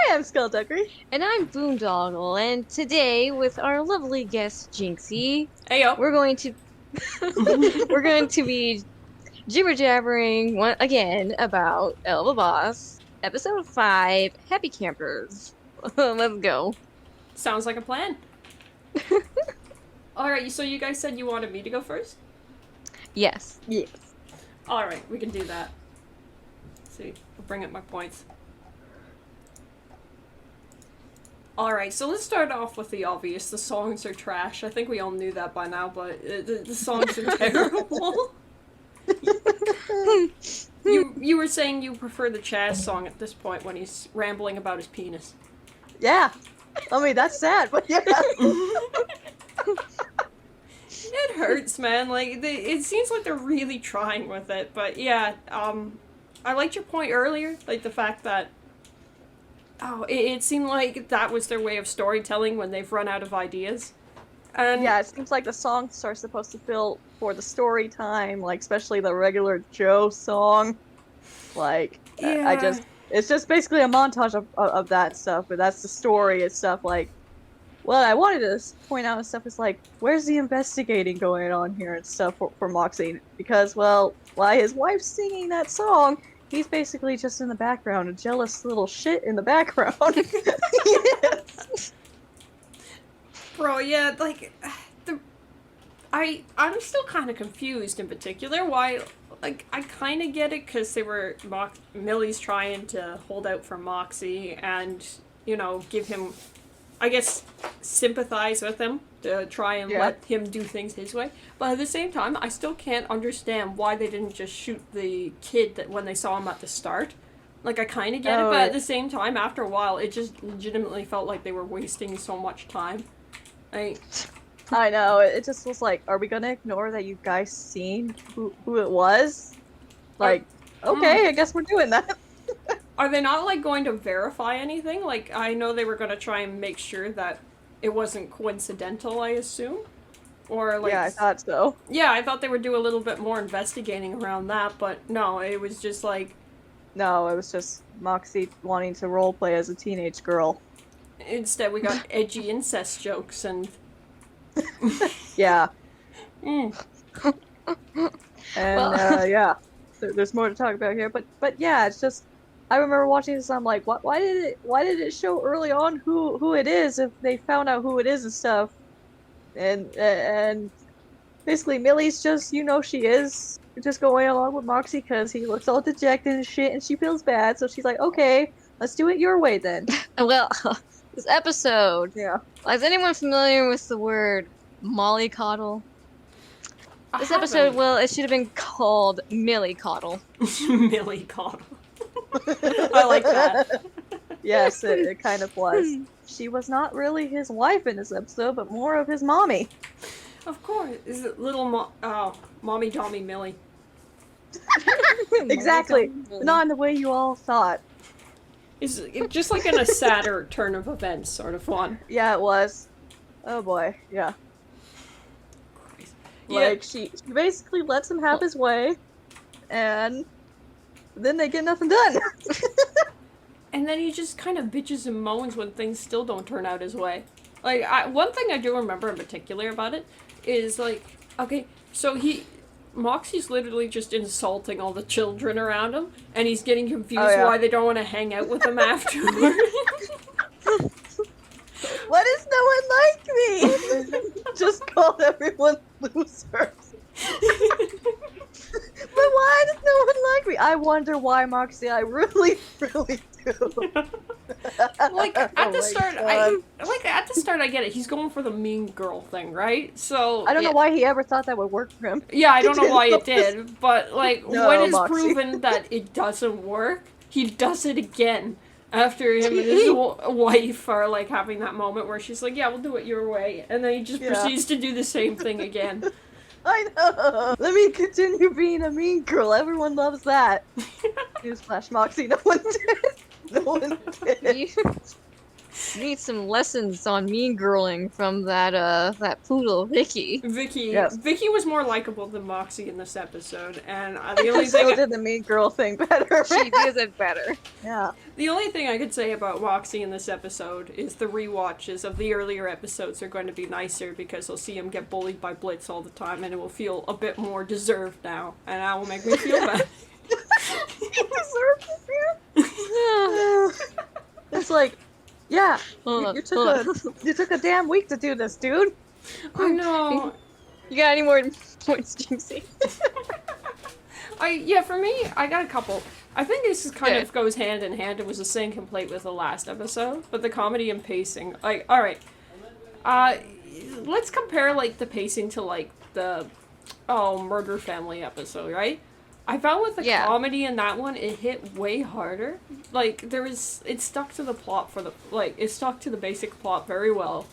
am Skullduggery. And I'm Boonedoggle, and today, with our lovely guest Jinxy, Heyo. we're going to be jibber-jabbering again about Helluva Boss, episode 5, Happy Campers. Let's go. Sounds like a plan. Alright, so you guys said you wanted me to go first? Yes. Yes. Alright, we can do that. Let's see, I'll bring up my points. Alright, so let's start off with the obvious. The songs are trash. I think we all knew that by now, but the songs are terrible. You were saying you prefer the Chaz song at this point when he's rambling about his penis. Yeah. I mean, that's sad, but yeah. It hurts, man. Like, it seems like they're really trying with it, but yeah, I liked your point earlier, like the fact that it seemed like that was their way of storytelling when they've run out of ideas. And Yeah, it seems like the songs are supposed to fill for the story time, like, especially the regular Joe song. Like, yeah. it's just basically a montage of that stuff, but that's the story and stuff, like, what I wanted to point out and stuff is, like, where's the investigating going on here and stuff for Moxie? Because, well, while his wife's singing that song, he's basically just in the background, a jealous little shit in the background. Yes. Bro, yeah, like, I'm still kind of confused in particular why, like, I kind of get it because they were, Millie's trying to hold out for Moxie and, you know, give him, I guess, sympathize with him to try and let him do things his way. But at the same time, I still can't understand why they didn't just shoot the kid that when they saw him at the start. Like, I kind of get it, but at the same time, after a while, it just legitimately felt like they were wasting so much time. Like, I know, it just was like, are we gonna ignore that you guys seen who it was? Like, okay, I guess we're doing that. are they not, like, going to verify anything? Like, I know they were going to try and make sure that it wasn't coincidental, I assume? Or, like... Yeah, I thought so. Yeah, I thought they would do a little bit more investigating around that, but no, it was just like... No, it was just Moxie wanting to roleplay as a teenage girl. Instead, we got edgy incest jokes and... Yeah. Mm. And, yeah. There's more to talk about here, but yeah, it's just... I remember watching this and I'm like, why did it show early on who it is if they found out who it is and stuff? And basically Millie's just, you know, she is just going along with Moxie because he looks all dejected and shit and she feels bad, so she's like, okay, let's do it your way then. Well, this episode. Yeah. Is anyone familiar with the word MILLIE-CODDle? This episode, haven't. well, it should have been called MILLIE-CODDle. MILLIE-CODDLE. I like that. Yes, it kind of was. She was not really his wife in this episode, but more of his mommy. Of course. Is it little mommy Tommy Millie? Exactly. Not in the way you all thought. Is it just like in a sadder turn of events sort of one? Yeah, it was. Oh boy, yeah. Like, she basically lets him have his way, and then they get nothing done. And then he just kind of bitches and moans when things still don't turn out his way. Like, one thing I do remember in particular about it is, like, okay, so Moxie's literally just insulting all the children around him, and he's getting confused why they don't want to hang out with him afterward. Why does no one like me? Just called everyone losers. But why does no one like me? I wonder why, Moxie. I really, really do. Like, at the start, God. at the start, I get it. He's going for the mean girl thing, right? So I don't know why he ever thought that would work for him. Yeah, I don't know why it did, but like No, when it's Moxie. proven that it doesn't work, he does it again. After him and his wife are like having that moment where she's like, "Yeah, we'll do it your way," and then he just proceeds to do the same thing again. I know. Let me continue being a mean girl. Everyone loves that. Newsflash, Moxie. No one did. No one did. need some lessons on mean girling from that poodle, Vicky. Vicky was more likable than Moxie in this episode, and the only So thing did the mean girl thing better. She does it better. Yeah. the only thing I could say about Moxie in this episode is the rewatches of the earlier episodes are going to be nicer because I'll see him get bullied by Blitz all the time, and it will feel a bit more deserved now, and that will make me feel better. You deserve it, man. It's like, yeah, you took a damn week to do this, dude. I know. You got any more points, Jinxy? For me, I got a couple. I think this is kind of goes hand in hand. It was the same complaint with the last episode, but the comedy and pacing. Like, all right, let's compare like the pacing to like the Murder Family episode, right? I found with the comedy in that one, it hit way harder. Like, it stuck to the plot it stuck to the basic plot very well.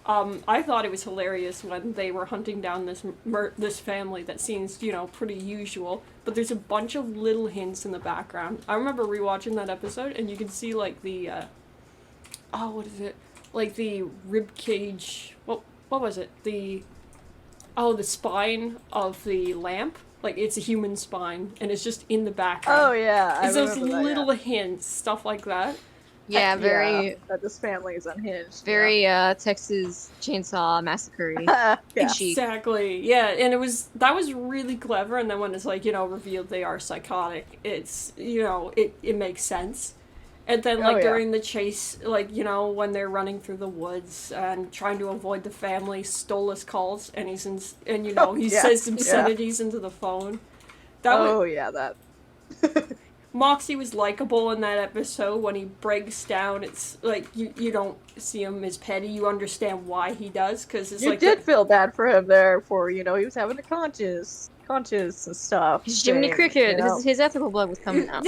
I thought it was hilarious when they were hunting down this family that seems, pretty usual, but there's a bunch of little hints in the background. I remember rewatching that episode, and you can see, like, the, what is it? Like, the rib cage, what was it? The spine of the lamp. Like, it's a human spine, and it's just in the background. Oh, yeah. It's those little hints, stuff like that. Yeah, that this family is unhinged. Very, Texas Chainsaw Massacre. Exactly. Yeah, and that was really clever, and then when it's, like, revealed they are psychotic, it's, it makes sense. And then, like, during the chase, like, when they're running through the woods and trying to avoid the family, Stolas calls, and he says obscenities into the phone. Moxie was likable in that episode. When he breaks down, it's, like, you don't see him as petty. You understand why he does, because it's like... You did feel bad for him there, for, he was having a conscience and stuff. Jiminy Cricket, his ethical blood was coming out.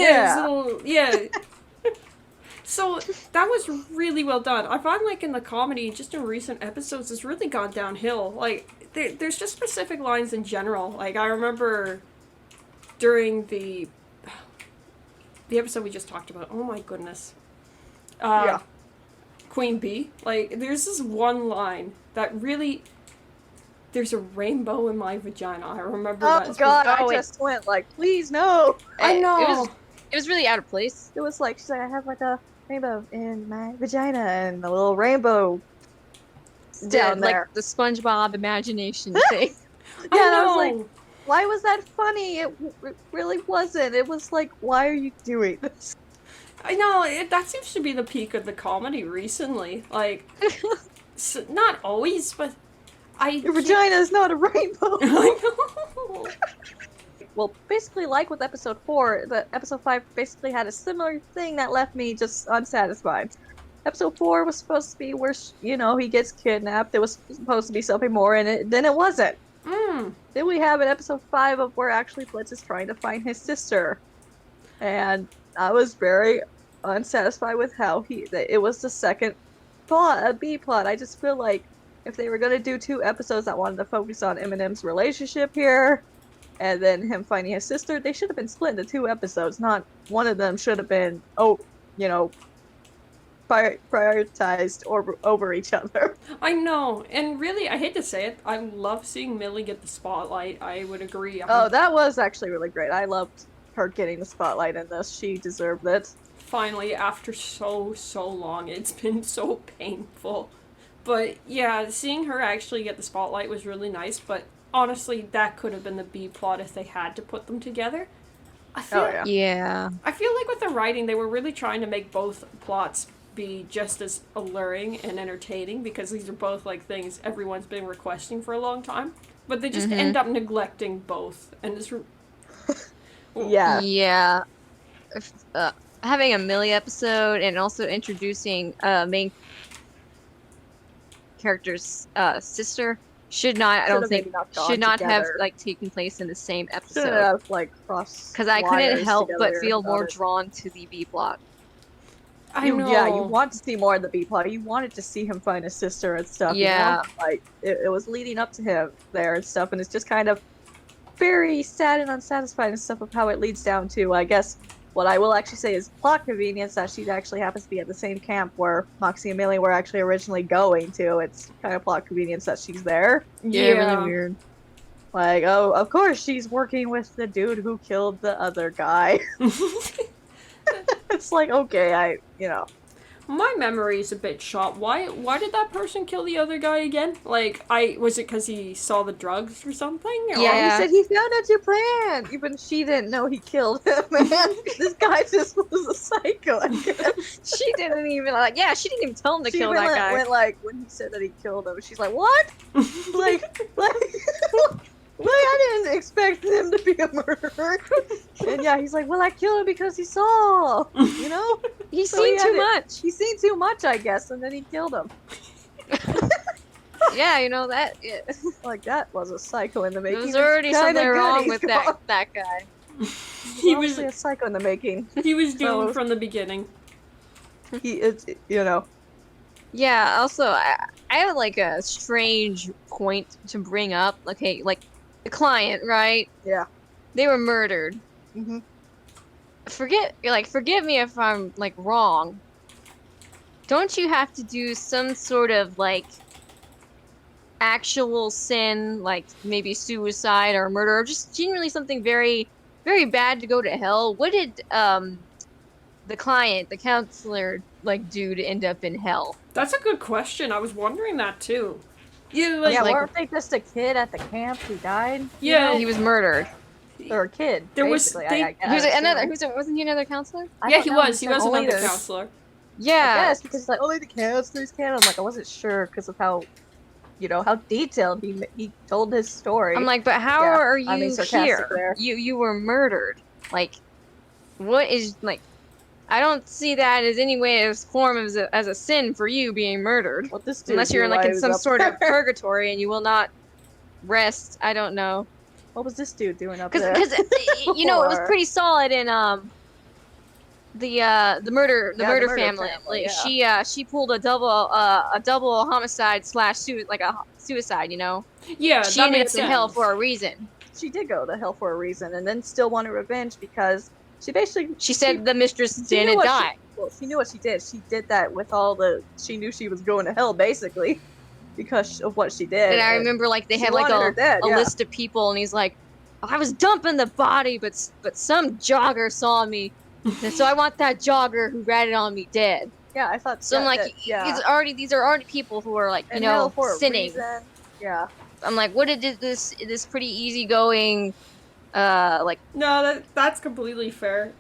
So, that was really well done. I find, like, in the comedy, just in recent episodes, it's really gone downhill. Like, there's just specific lines in general. Like, I remember during the episode we just talked about, oh my goodness. Queen Bee. Like, there's this one line that really... There's a rainbow in my vagina. I remember that. Oh, God, I just went, like, please, no. I know. It was really out of place. It was like, she's like, I have, like, a rainbow in my vagina, and the little rainbow down there. Like the SpongeBob imagination thing. I was like, why was that funny? It really wasn't. It was like, why are you doing this? I know, that seems to be the peak of the comedy recently. Like, not always, but Your vagina is not a rainbow. I know. Well, basically, like with episode 4, episode 5 basically had a similar thing that left me just unsatisfied. Episode 4 was supposed to be where, he gets kidnapped. There was supposed to be something more in it. Then it wasn't. Then we have an episode 5 of where actually Blitz is trying to find his sister. And I was very unsatisfied with how it was the second plot, a B plot. I just feel like if they were going to do 2 episodes that wanted to focus on Eminem's relationship here, and then him finding his sister, they should have been split into 2 episodes. Not one of them should have been, prioritized over each other. I know, and really, I hate to say it, I love seeing Millie get the spotlight. I would agree. That was actually really great. I loved her getting the spotlight in this. She deserved it. Finally, after so long, it's been so painful. But yeah, seeing her actually get the spotlight was really nice, but honestly, that could have been the B plot if they had to put them together. I feel like with the writing, they were really trying to make both plots be just as alluring and entertaining, because these are both like things everyone's been requesting for a long time. But they just end up neglecting both, and it's having a Millie episode and also introducing main character's sister should not have taken place in the same episode. Should have crossed. Because I couldn't help but feel more drawn to the B plot. I know. Yeah, you want to see more of the B plot. You wanted to see him find his sister and stuff. Yeah. It was leading up to him there and stuff, and it's just kind of very sad and unsatisfying and stuff of how it leads down to, I guess, what I will actually say is plot convenience that she actually happens to be at the same camp where Moxie and Millie were actually originally going to. It's kind of plot convenience that she's there. Yeah, really weird. Like, oh, of course she's working with the dude who killed the other guy. It's like, okay, My memory's a bit shot. Why did that person kill the other guy again? Like, was it because he saw the drugs or something? Or? He Yeah. said he found out your plan. Even she didn't know he killed him, man. This guy just was a psycho, I guess. She didn't even she didn't even tell him to kill that guy. Went like, when he said that he killed him, she's like, what? like, I didn't expect him to be a murderer. And yeah, he's like, well, I killed him because he saw, you know? He's So seen too much. He's seen too much, I guess, and then he killed him. Yeah, you know that. Yeah. Like, that was a psycho in the making. There was already It's kinda something good wrong he's with gone. that guy. He was Honestly a psycho in the making. he was doomed So- from the beginning. It's, you know. Yeah. Also, I have like a strange point to bring up. Okay, like the client, right? Yeah. They were murdered. Mm-hmm. Forgive me if I'm like wrong. Don't you have to do some sort of like actual sin, like maybe suicide or murder, or just genuinely something very, very bad to go to hell? What did the client, the counselor, like do to end up in hell? That's a good question. I was wondering that too. Yeah, like, Yeah, like- weren't they just a kid at the camp who died? yeah. He was murdered. Or a kid. There was- basically, they- I He was guess. another. Wasn't he another counselor? I Yeah, don't he know, was. He said was only another the- counselor. Yeah. Yes, because it's like only the counselors can. I'm like, I wasn't sure because of how, how detailed he told his story. I'm like, but how Yeah, are I mean, you sarcastic here? there. You were murdered. Like, what is like? I don't see that as any way as form as a sin for you being murdered, what this dude unless you're do like while he in was some up sort of there? purgatory and you will not rest. I don't know, What was this dude doing up because there? you know it was Or- pretty solid in the murder murder family. family, Like she pulled a double homicide / like a suicide. You know, Yeah, she that ended makes up in hell sense. for a reason. She did go to hell for a reason, and then still wanted revenge because she basically She said the mistress she knew didn't what die. she knew what she did. She did that with all the. She knew she was going to hell basically, because of what she did. And I remember like they she had like wanted her dead, a yeah. list of people, and he's like, I was dumping the body, but some jogger saw me, and so I want that jogger who ratted on me dead. Yeah, I thought. So I'm like, these are already people who are like And hell for a sinning. reason. Yeah. I'm like, what did this pretty easygoing, like No, that's completely fair.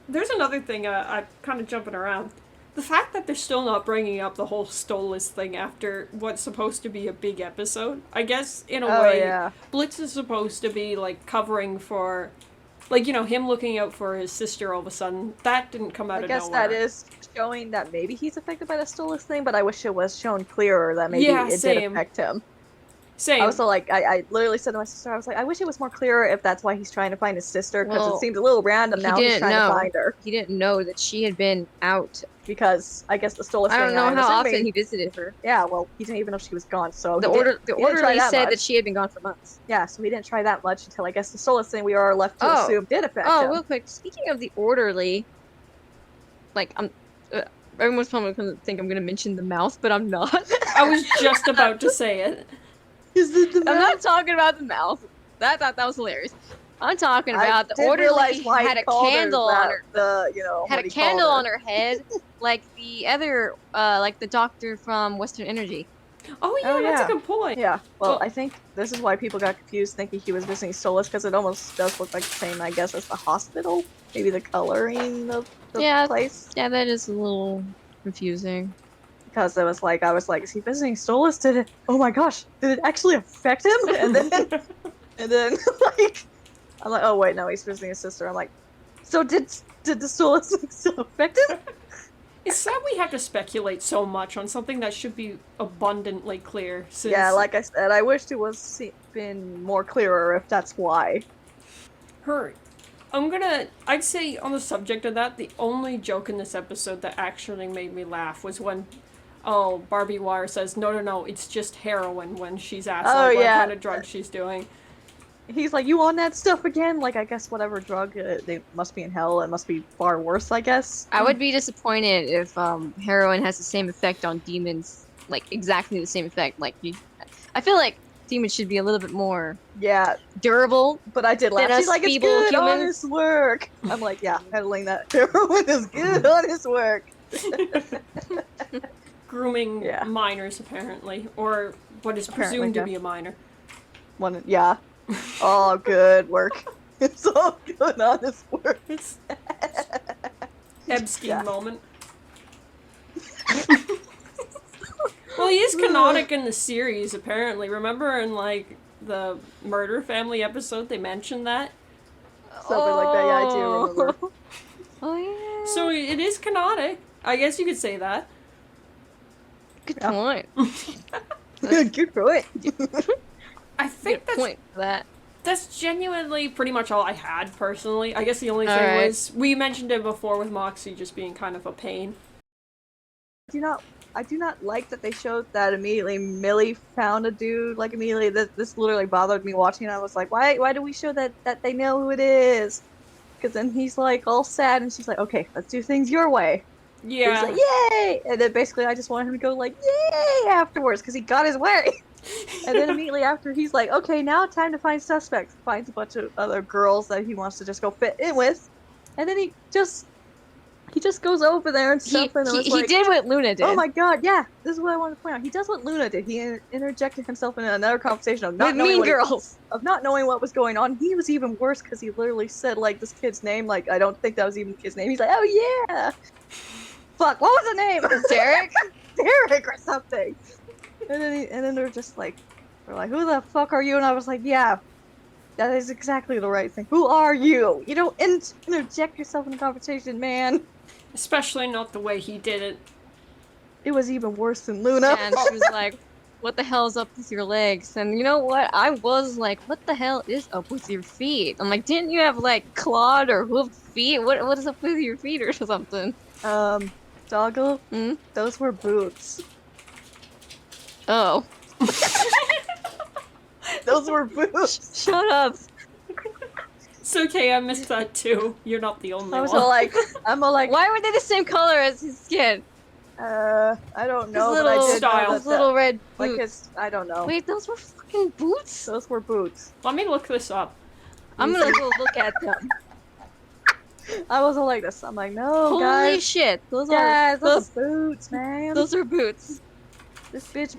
There's another thing. I'm kind of jumping around. The fact that they're still not bringing up the whole Stolas thing after what's supposed to be a big episode. I guess in a way, Yeah. Blitz is supposed to be like covering for, like, him looking out for his sister. All of a sudden, that didn't come out I of guess nowhere. that is showing that maybe he's affected by the Stolas thing, but I wish it was shown clearer that maybe Yeah, it did same. affect him. Same. I was so like, I literally said to my sister, I was like, I wish it was more clearer if that's why he's trying to find his sister, because Well, it seems a little random he now he's didn't trying know. to find her. he didn't know that she had been out. Because I guess the Stolas I don't thing, know I'm how assuming- often he visited her. Yeah, well, he didn't even know she was gone, so The he didn't- he didn't try orderly that said much. that she had been gone for months. Yeah, so he didn't try that much until I guess the Stolas thing we are left to Oh. assume did affect Oh, him. real quick, speaking of the orderly, like everyone's probably gonna think I'm gonna mention the mouth, but I'm not. I was just about to say it. Is it the I'm not talking about the mouth. I thought that was hilarious. I'm talking about the didn't orderly realize why he had a called her candle that, on her what a he candle called on her head, like the other like the doctor from Western Energy. Oh yeah, Oh, that's yeah. a good point. Yeah, well, Well- I think this is why people got confused thinking he was visiting Stolas, because it almost does look like the same, I guess, as the hospital. Maybe the coloring of the Yeah. place. Yeah, that is a little confusing. Because I was like, is he visiting Stolas? Did it, oh my gosh, did it actually affect him? And then, like, I'm like, oh wait, no, he's visiting his sister. I'm like, so did the Stolas thing still affect him? It's sad we have to speculate so much on something that should be abundantly clear. Since Yeah, like I said, I wished it was been more clearer if that's why. I'd say on the subject of that, the only joke in this episode that actually made me laugh was when, Barbie Wire says, no, it's just heroin when she's asked Oh, what yeah. kind of drug she's doing. he's like, you on that stuff again? Like, I guess whatever drug, they must be in hell. It must be far worse, I guess. I would be disappointed if heroin has the same effect on demons, like exactly the same effect. I feel like demons should be a little bit more Yeah, durable. but I did laugh. Than She's us like, it's feeble good, humans. honest work. I'm like, yeah, peddling that heroin is good, honest work. Grooming Yeah. minors, apparently. Or what is Apparently, presumed to yeah. be a minor. Yeah. Oh, good work. It's all good, honest work. It's Epstein Yeah. moment. Well, he is canonic in the series, apparently. Remember in, like, the Murder Family episode, they mentioned that? Something like that, yeah, I do remember. Oh yeah. So it is canonic. I guess you could say that. Good Yeah. point. Good for it. I think Good point for that. that's genuinely pretty much all I had, personally. I guess the only thing Alright. was, we mentioned it before with Moxie just being kind of a pain. I do not like that they showed that immediately Millie found a dude. Like immediately, this literally bothered me watching. I was like, why do we show that they know who it is? Because then he's like all sad, and she's like, okay, let's do things your way. Yeah. And he's like, yay! And then basically, I just wanted him to go like, yay! Afterwards, because he got his way. And then immediately after, he's like, okay, now time to find suspects. Finds a bunch of other girls that he wants to just go fit in with, and then he just goes over there and stuff. And it was He like, did what Luna did. oh my god, yeah, this is what I wanted to point out. He does what Luna did. He interjected himself in another conversation of not With knowing Mean what Girls. of not knowing what was going on. He was even worse because he literally said like this kid's name. Like I don't think that was even the kid's name. He's like, oh yeah, fuck, what was the name? Derek? Derek or something. And then they're just like, they're like, who the fuck are you? And I was like, yeah, that is exactly the right thing. Who are you? You don't interject yourself in the conversation, man. Especially not the way he did it. It was even worse than Luna. And she was like, what the hell's up with your legs? And you know what? I was like, what the hell is up with your feet? I'm like, didn't you have like clawed or hoofed feet? What is up with your feet or something? Doggle, Hmm? those were boots. Oh. Those were boots. Shut up. It's okay, I missed that too. You're not the only I was one. all like, Why were they the same color as his skin? I don't know, His but I little, did know style. that his little red like boots. his, I don't know. Wait, those were fucking boots? Those were boots. Let me look this up. I'm gonna go look at them. I was all like this. I'm like, no, Holy guys, shit. Those guys, are those are boots, man. those are boots. This bitch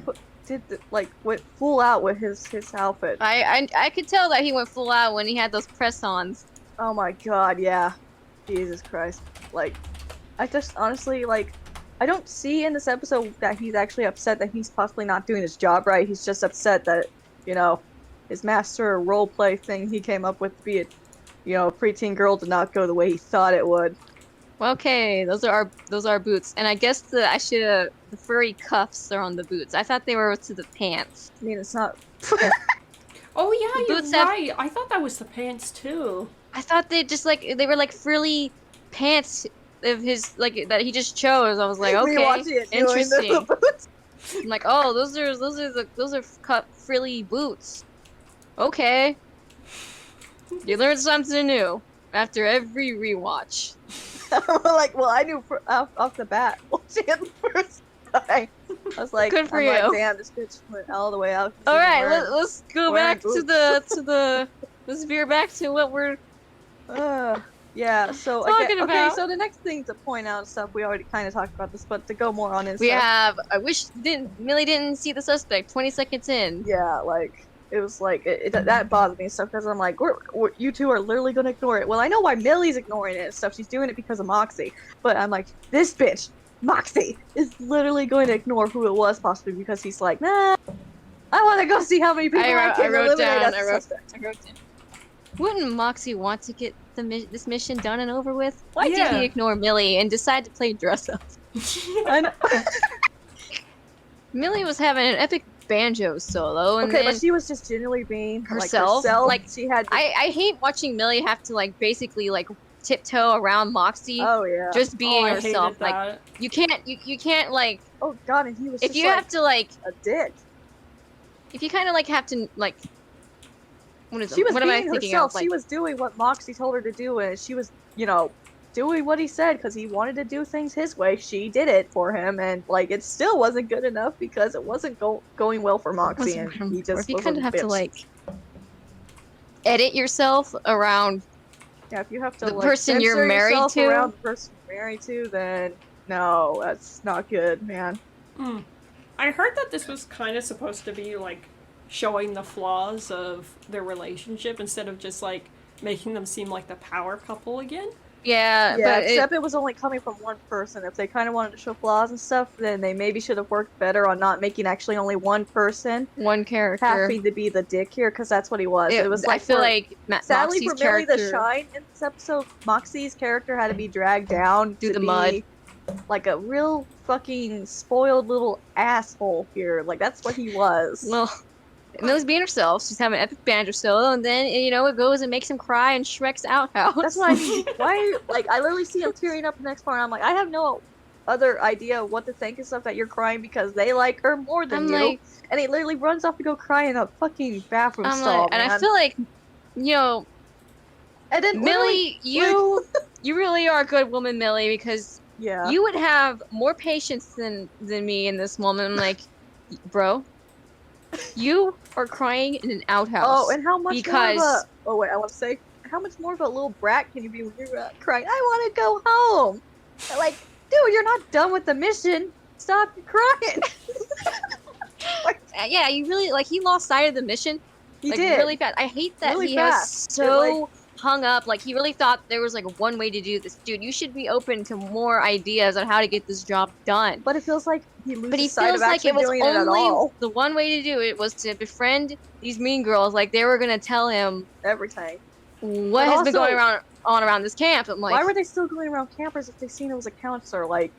went full out with his outfit. I could tell that he went full out when he had those press-ons. Oh my god, yeah. Jesus Christ. Like, I just honestly, like, I don't see in this episode that he's actually upset that he's possibly not doing his job right. He's just upset that, you know, his master roleplay thing he came up with, be it, you know, a preteen girl, did not go the way he thought it would. Well, okay, those are our boots. And I guess the furry cuffs are on the boots. I thought they were to the pants. I mean, it's not. Oh yeah, The you're boots have- right. I thought that was the pants too. I thought they were like frilly pants of his like that he just chose. I was like, okay, Rewatching it, doing interesting. the boots. I'm like, oh, those are cut frilly boots. Okay. You learn something new after every rewatch. Like, well, I knew off the bat watching it the first time. I was like, Good for I'm like, you. damn, this bitch went all the way out. All right, let's go wearing back to the let's veer back to what we're Yeah, so Talking okay, about- so the next thing to point out and stuff, we already kind of talked about this, but to go more on is we have. I wish Millie didn't see the suspect 20 seconds in. yeah, like it was like that bothered me and stuff because I'm like, you two are literally gonna ignore it. Well, I know why Millie's ignoring it and stuff. She's doing it because of Moxie, but I'm like, this bitch, Moxie, is literally going to ignore who it was possibly because he's like, nah, I want to go see how many people I can eliminate as a suspect. I wrote down. Wouldn't Moxie want to get this mission done and over with? Why Yeah. did he ignore Millie and decide to play dress up? I know. Millie was having an epic banjo solo, and Okay, then but she was just genuinely being herself? Like, herself. Like, she had. I hate watching Millie have to like basically like tiptoe around Moxie, Oh yeah. just being I herself. hated Like that. you can't like Oh god, and he was if just you like have to like a dick. if you kind of like have to like She was what am I being thinking herself. of? Like, She was doing what Moxie told her to do, and she was, doing what he said because he wanted to do things his way. She did it for him, and like it still wasn't good enough because it wasn't going well for Moxie, and he or if just you was kind a of have bitch. to like edit yourself around Yeah, if you have to the like person you're censor married yourself to. around the person you're married to, then no, that's not good, man. I heard that this was kind of supposed to be like showing the flaws of their relationship instead of just like making them seem like the power couple again. Yeah, Yeah, but except it was only coming from one person. If they kind of wanted to show flaws and stuff, then they maybe should have worked better on not making actually only one person one character. having to be the dick here, because that's what he was. It was like I feel for, like sadly Moxie's for Millie the character Shine in this episode, Moxie's character had to be dragged down through to the be mud. like a real fucking spoiled little asshole here. Like that's what he was. Well, Millie's being herself. She's having an epic banjo solo, and then it goes and makes him cry in Shrek's outhouse. That's what I mean. Why? Like, I literally see him tearing up the next part. And I'm like, I have no other idea of what to think and stuff that you're crying because they like her more than I'm you. like, And he literally runs off to go cry in a fucking bathroom stall, and man. I feel like, and then Millie, you really are a good woman, Millie, because yeah, you would have more patience than me in this moment. I'm like, bro, you are crying in an outhouse. Oh, and how much more of because a... Oh, wait, I want to say, how much more of a little brat can you be when you're crying, I want to go home? Like, dude, you're not done with the mission. Stop crying. yeah, you really, like, he lost sight of the mission. He like, did. really fast. I hate that Really he fast. has so hung up. Like, he really thought there was, like, one way to do this. Dude, you should be open to more ideas on how to get this job done. But it feels like he loses But he sight feels of like actually it was doing it at only all. the one way to do it was to befriend these mean girls. Like, they were gonna tell him Everything. what But has been also- going around this camp. I'm like, Why were they still going around campers if they seen it was a counselor? Like,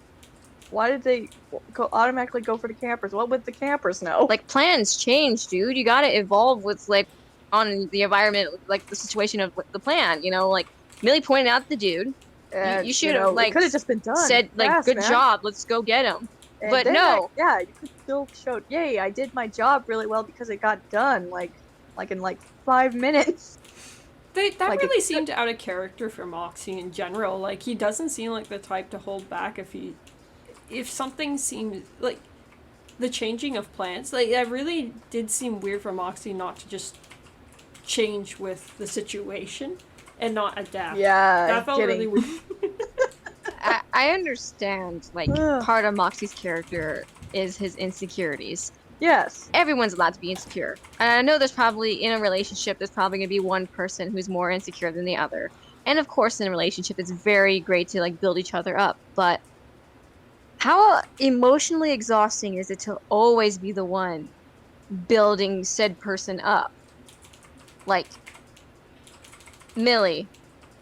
why did they automatically go for the campers? What would the campers know? like, plans change, dude. You gotta evolve with, like, on the environment, like, the situation of the plan, like, Millie pointed out the dude. and, you should have, like, could have just been done. said, like, fast, good man. job, let's go get him. And but then no. you could still show, yay, I did my job really well because it got done, like in 5 minutes. That Like, really seemed out of character for Moxie in general. Like, he doesn't seem like the type to hold back if something seems like the changing of plans. Like, that really did seem weird for Moxie not to just change with the situation and not adapt. Yeah, That felt really weird. I understand, like, Ugh. part of Moxie's character is his insecurities. Yes. Everyone's allowed to be insecure. And I know there's probably, in a relationship, there's probably going to be one person who's more insecure than the other. And of course, in a relationship, it's very great to, like, build each other up. But how emotionally exhausting is it to always be the one building said person up? Like, Millie,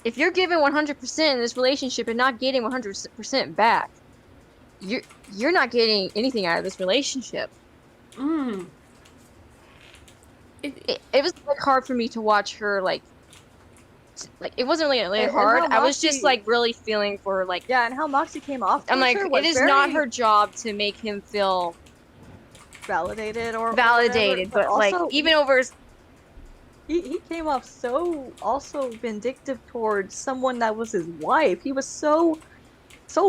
if you're giving 100% in this relationship and not getting 100% back, you're not getting anything out of this relationship. It was like hard for me to watch her like it wasn't really And hard. how I was just Moxie- like really feeling for like Yeah, and how Moxie came off. I'm like, her was it is very not her job to make him feel validated or validated, whatever, but like also, even over he came off so also vindictive towards someone that was his wife. He was so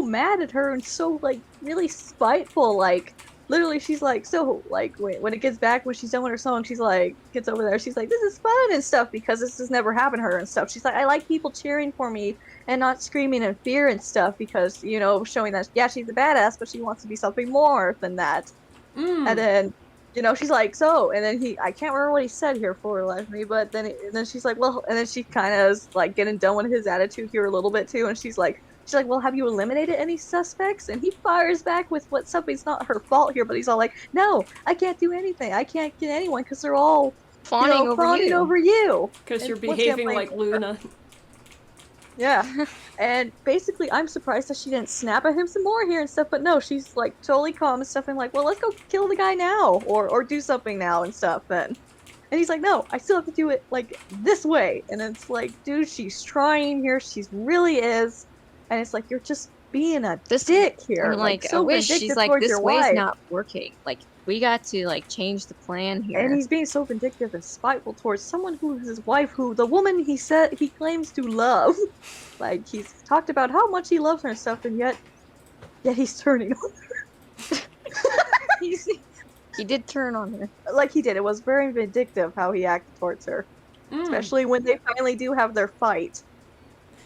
mad at her and so like really spiteful. Like literally, she's like, so like when it gets back when she's done with her song, she's like gets over there. She's like, this is fun and stuff because this has never happened to her and stuff. She's like, I like people cheering for me and not screaming in fear and stuff because showing that she's a badass, but she wants to be something more than that. And then, she's like, so, and then I can't remember what he said here for the life of me, but then she's like, well, and then she kind of is like getting done with his attitude here a little bit too, and she's like, well, have you eliminated any suspects? And he fires back with what something's not her fault here, but he's all like, no, I can't do anything. I can't get anyone because they're all fawning over you. Because And you're once again, behaving like Luna. Yeah. And basically, I'm surprised that she didn't snap at him some more here and stuff, but no, she's like totally calm and stuff and like, well, let's go kill the guy now or do something now and stuff then. And he's like, no, I still have to do it like this way. And it's like, dude, she's trying here. She really is. And it's like, you're just being a This- dick here. I'm like, I so wish vindictive she's like, towards this your way's wife. not working. Like, we got to like change the plan here. And he's being so vindictive and spiteful towards someone who is his wife, who the woman he said he claims to love. Like he's talked about how much he loves her and stuff, and yet he's turning on her. He did turn on her. Like he did. It was very vindictive how he acted towards her, especially when they finally do have their fight.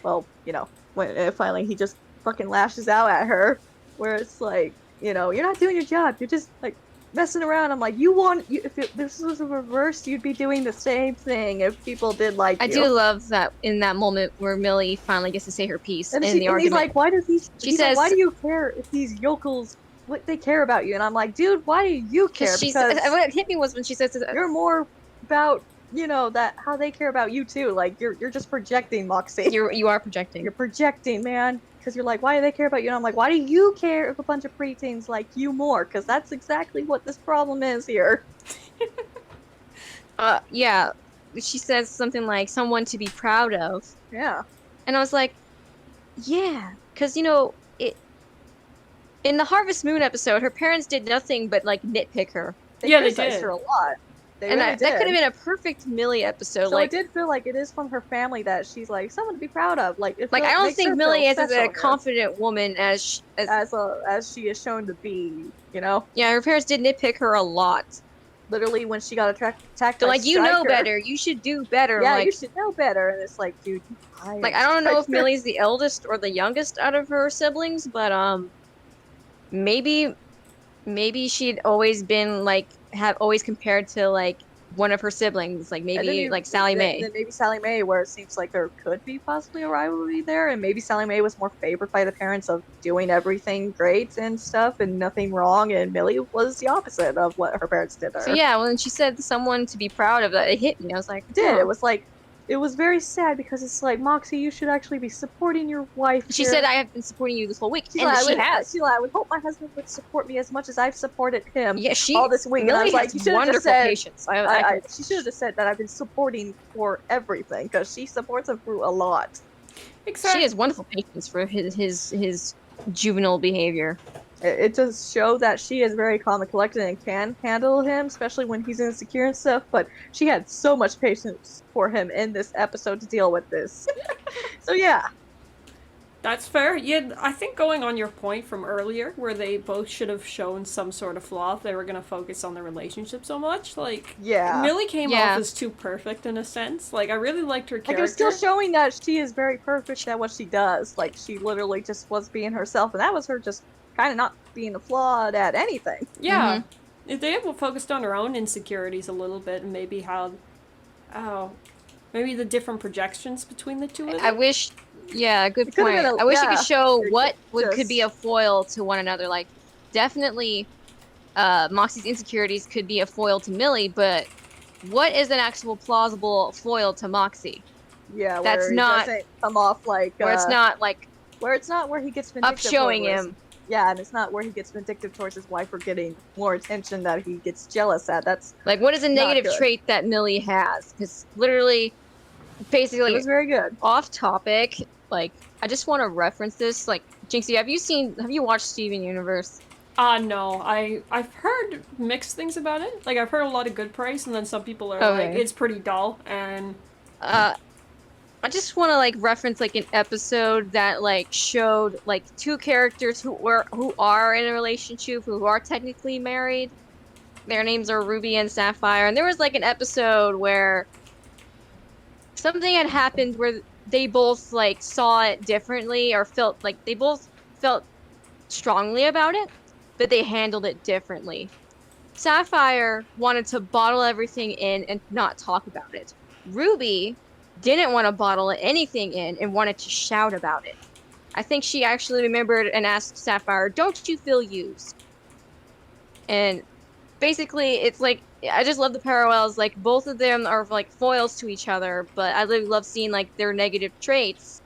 Well, you know, when finally he just fucking lashes out at her, where it's like, you know, you're not doing your job. You're just like messing around. I'm like, if this was a reverse, you'd be doing the same thing if people did like you. I do love that in that moment where Millie finally gets to say her piece and in the argument. He's like, why does She says, why do you care if these yokels, what they care about you? And I'm like, dude, why do you care? Because what hit me was when she says you're more about, you know, that how they care about you too. Like you're just projecting, Moxie. You are projecting. You're projecting, man. Because you're like, why do they care about you? And I'm like, why do you care if a bunch of preteens like you more? Because that's exactly what this problem is here. Yeah. She says something like, someone to be proud of. Yeah. And I was like, yeah. Because, you know, in the Harvest Moon episode, her parents did nothing but, like, nitpick her. They did. criticized her a lot. That could have been a perfect Millie episode. So like, I did feel like it is from her family that she's like someone to be proud of. Like I don't think Millie is as a confident confident woman as she is shown to be. You know. Yeah, her parents did nitpick her a lot. Literally, when she got attacked. They're by like, you know Stryker, better. You should do better. Yeah, like, you should know better. And it's like, dude, like I don't know if Millie's the eldest or the youngest out of her siblings, but maybe she'd always been like have always compared to like one of her siblings, like maybe like Sally Mae. Then maybe Sally Mae, where it seems like there could be possibly a rivalry there, and maybe Sally Mae was more favored by the parents of doing everything great and stuff and nothing wrong, and Millie was the opposite of what her parents did to her. So yeah, when she said someone to be proud of, that it hit me. I was like, It did. huh. It was like, it was very sad because it's like, Moxie, you should actually be supporting your wife. She here. said, I have been supporting you this whole week, She's and like, she has. She's like, I would hope my husband would support me as much as I've supported him. Yeah, all this week. And I was Millie like, you has should have wonderful just said, patience. she should have just said that I've been supporting for everything because she supports him through a lot. Exactly. She has wonderful patience for his juvenile behavior. It does show that she is very calm and collected and can handle him, especially when he's insecure and stuff. But she had so much patience for him in this episode to deal with this. So yeah. That's fair. Yeah, I think going on your point from earlier, where they both should have shown some sort of flaw if they were going to focus on the relationship so much, like, Yeah. Millie came off as too perfect in a sense. Like, I really liked her character. Like, it was still showing that she is very perfect at what she does. Like, she literally just was being herself, and that was her just kind of not being flawed at anything. Yeah. If they had focused on her own insecurities a little bit, and maybe maybe the different projections between the two of them. I wish, yeah, good It could've point. been I wish you could show it what just- could be a foil to one another. Like, definitely, Moxie's insecurities could be a foil to Millie, but what is an actual plausible foil to Moxie? Yeah, where That's he not- doesn't come off like Where it's not like where it's not where he gets vindictive upshowing towards- him. Yeah, and it's not where he gets vindictive towards his wife or getting more attention that he gets jealous at. That's Like, what is a Not negative good. trait that Millie has? Because literally, basically, it was very good. off topic. Like, I just want to reference this. Like, Jinxie, have you watched Steven Universe? No. I've heard mixed things about it. Like, I've heard a lot of good praise, and then some people are like, Okay. it's pretty dull, and... I just want to like reference like an episode that like showed like two characters who are in a relationship, who are technically married. Their names are Ruby and Sapphire, and there was like an episode where something had happened where they both like saw it differently, or felt like they both felt strongly about it, but they handled it differently. Sapphire wanted to bottle everything in and not talk about it. Ruby didn't want to bottle anything in and wanted to shout about it. I think she actually remembered and asked Sapphire, "Don't you feel used?" And basically, it's like, I just love the parallels. Like, both of them are like foils to each other, but I really love seeing like their negative traits.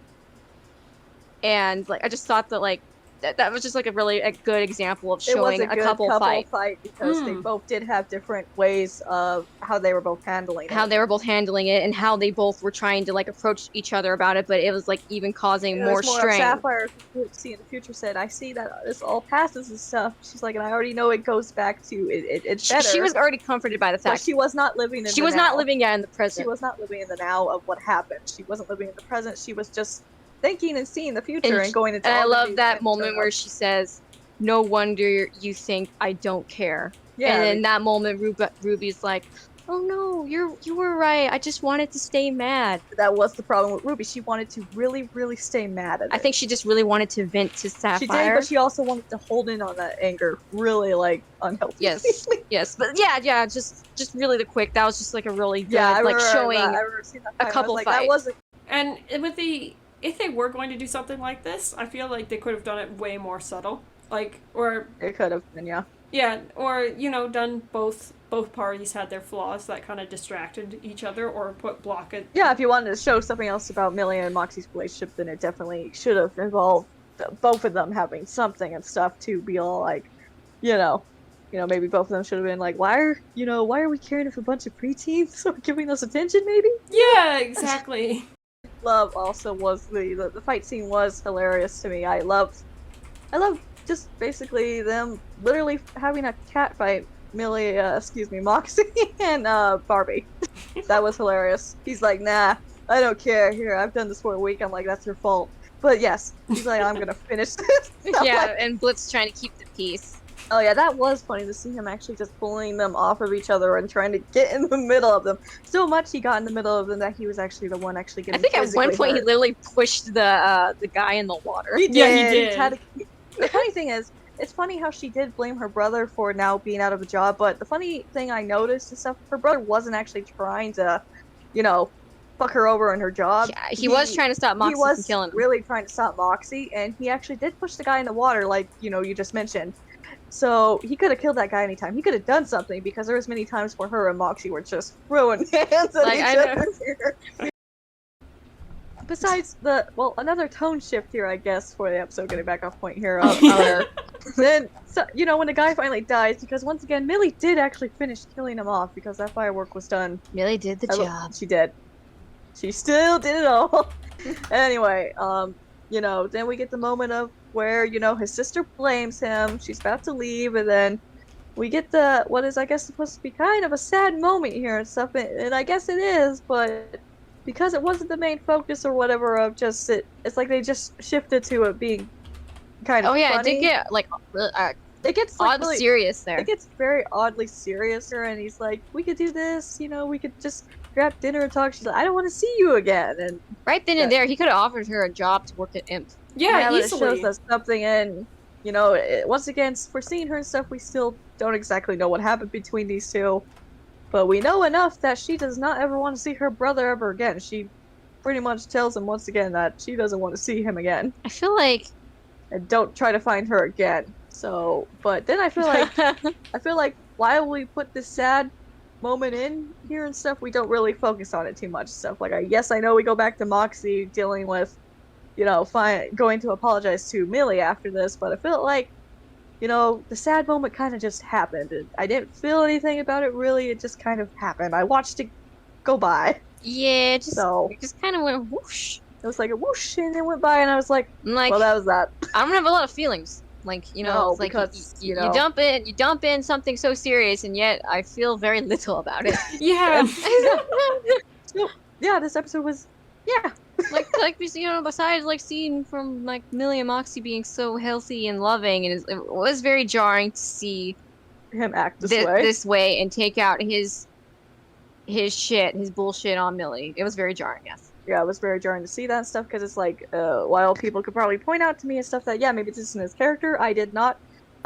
And like, I just thought that like that was just like a good example of It was showing a good couple fight. because they both did have different ways of how they were both handling How it. they were both handling it and how they both were trying to like approach each other about it, but it was like even causing more There's more of strain. Sapphire, who we see in the future, said, "I see that this all passes and stuff." She's like, and I already know it goes back to it's better. She was already comforted by the fact but she was not living in she the was now. not living yet in the She present. was not living in the now of what happened. She wasn't living in the present. She was just thinking and seeing the future and going into. And I all love these that moment where she says, "No wonder you think I don't care." Yeah, and in that moment, Ruby's like, "Oh no, you were right. I just wanted to stay mad." that was the problem with Ruby. She wanted to really, really stay mad at it. I think she just really wanted to vent to Sapphire. She did, but she also wanted to hold in on that anger, really like unhealthy. Yes, yes, but yeah, just really the quick. That was just like a really good, I like showing I remember seeing that a couple like, fight. that wasn't. And with if they were going to do something like this, I feel like they could have done it way more subtle. Like, or It could have been, yeah. Yeah, or, you know, done both parties had their flaws that kind of distracted each other or block it. Yeah, if you wanted to show something else about Millie and Moxie's relationship, then it definitely should have involved both of them having something and stuff to be all like, maybe both of them should have been like, why are we caring if a bunch of preteens are giving us attention, maybe? Yeah, exactly. Love also was the fight scene was hilarious to me. I loved just basically them literally having a cat fight. Moxie and Barbie. That was hilarious. He's like, nah, I don't care. Here, I've done this for a week. I'm like, that's your fault. But yes, he's like, I'm gonna finish this. Yeah, and Blitz trying to keep the peace. Oh yeah, that was funny to see him actually just pulling them off of each other and trying to get in the middle of them. So much he got in the middle of them that he was actually the one actually getting. I think at one point hurt. He literally pushed the guy in the water. He did. Yeah, he did. The funny thing is, it's funny how she did blame her brother for now being out of a job, but the funny thing I noticed is stuff, her brother wasn't actually trying to, fuck her over in her job. Yeah, he was trying to stop Moxie from killing him. Really trying to stop Moxie, and he actually did push the guy in the water, like, you just mentioned. So he could have killed that guy anytime. He could have done something, because there was many times where her and Moxie were just throwing hands at each other. Besides another tone shift here, I guess, for the episode, getting back off point here. Then, when the guy finally dies, because once again, Millie did actually finish killing him off, because that firework was done. Millie did the job. She did. She still did it all. Anyway, then we get the moment of where, his sister blames him. She's about to leave, and then we get what is, I guess, supposed to be kind of a sad moment here and stuff, and I guess it is, but because it wasn't the main focus or whatever of just it's like they just shifted to it being kind of funny. It did get, like, it gets like, oddly serious there. It gets very oddly serious there, and he's like, we could do this, we could just grab dinner and talk. She's like, I don't want to see you again. And right then and there, he could have offered her a job to work at Imp. Yeah, but easily. it shows us something, and once again, for seeing her and stuff, we still don't exactly know what happened between these two. But we know enough that she does not ever want to see her brother ever again. She pretty much tells him once again that she doesn't want to see him again. I feel like... And don't try to find her again. So, but then I feel like while we put this sad moment in here and stuff, we don't really focus on it too much. Stuff like, I know we go back to Moxie dealing with, going to apologize to Millie after this, but I feel like, the sad moment kind of just happened. And I didn't feel anything about it really. It just kind of happened. I watched it go by. Yeah, it just kind of went whoosh. It was like a whoosh, and it went by, and I was like, well, that was that. I don't have a lot of feelings. Like, no, it's like because, you dump in something so serious, and yet I feel very little about it. Yeah. Yeah, this episode was, yeah. like besides like seeing from like Millie and Moxie being so healthy and loving, and it was very jarring to see him act this way and take out his bullshit on Millie. It was very jarring, yes. Yeah, it was very jarring to see that stuff, because it's like, while people could probably point out to me and stuff that, yeah, maybe this isn't his character, I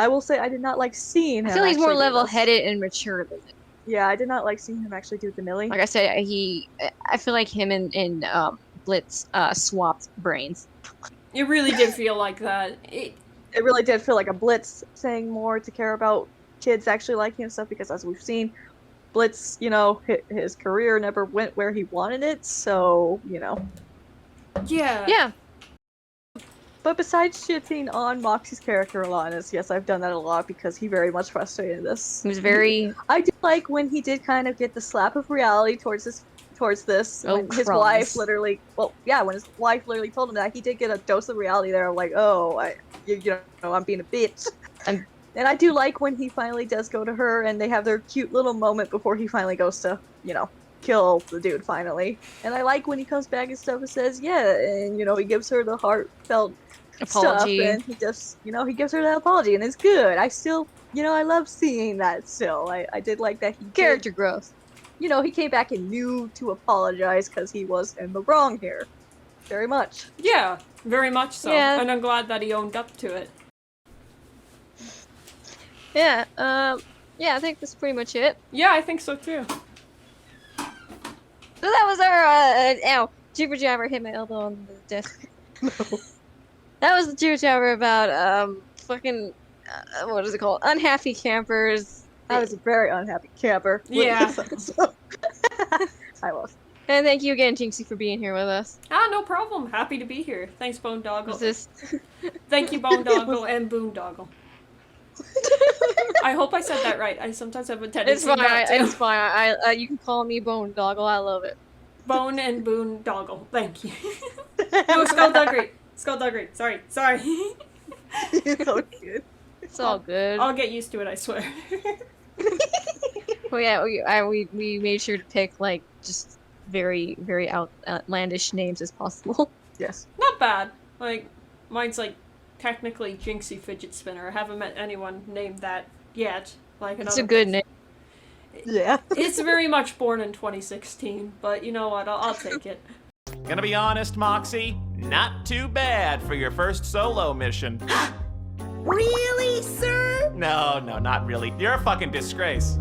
will say I did not like seeing him. I feel he's more level-headed and mature than it. Yeah, I did not like seeing him actually do the Millie. Like I said, I feel like him and Blitz swapped brains. It really did feel like that. It really did feel like a Blitz saying more to care about kids actually liking and stuff, because as we've seen, Blitz, his career never went where he wanted it, so, Yeah. Yeah. But besides shitting on Moxie's character a lot, as yes, I've done that a lot because he very much frustrated this. He was very. I did like when he did kind of get the slap of reality towards this. Oh, When his crumbs. wife literally, well, yeah, when his wife literally told him that, he did get a dose of reality there. I'm like, oh, you know, I'm being a bitch. I'm- And I do like when he finally does go to her, and they have their cute little moment before he finally goes to, you know, kill the dude finally. And I like when he comes back and stuff and says, yeah, and you know, he gives her the heartfelt Apology. stuff, and he just, you know, he gives her that apology, and it's good. I still, you know, I love seeing that still. I did like that he Character growth. you know, he came back and knew to apologize because he was in the wrong here. Very much. Yeah, very much so. Yeah. And I'm glad that he owned up to it. Yeah. Yeah. I think that's pretty much it. Yeah, I think so too. So that was our ow, jibber-jabber hit my elbow on the desk. That was the jibber-jabber about fucking what is it called? Unhappy campers. I was a very unhappy camper. with Yeah. this episode. I was. And thank you again, Jinxy, for being here with us. Ah, no problem. Happy to be here. Thanks, Boonedoggle. Was this? Thank you, Boonedoggle and Boonedoggle. I hope I said that right. I sometimes have a tendency It's fine. not to. It's fine. I you can call me Boonedoggle. I love it. Bone and Boonedoggle. Thank you. No, Skullduggery. Skullduggery. Sorry. It's so cute. It's all good. I'll get used to it, I swear. Well, yeah, we made sure to pick like just very outlandish names as possible. Yes. Not bad. Like, mine's like technically Jinxy Fidget Spinner. I haven't met anyone named that yet. Like It's a good name. Yeah. It's very much born in 2016, but you know what? I'll take it. Gonna be honest, Moxie, not too bad for your first solo mission. Really, sir? No, not really. You're a fucking disgrace.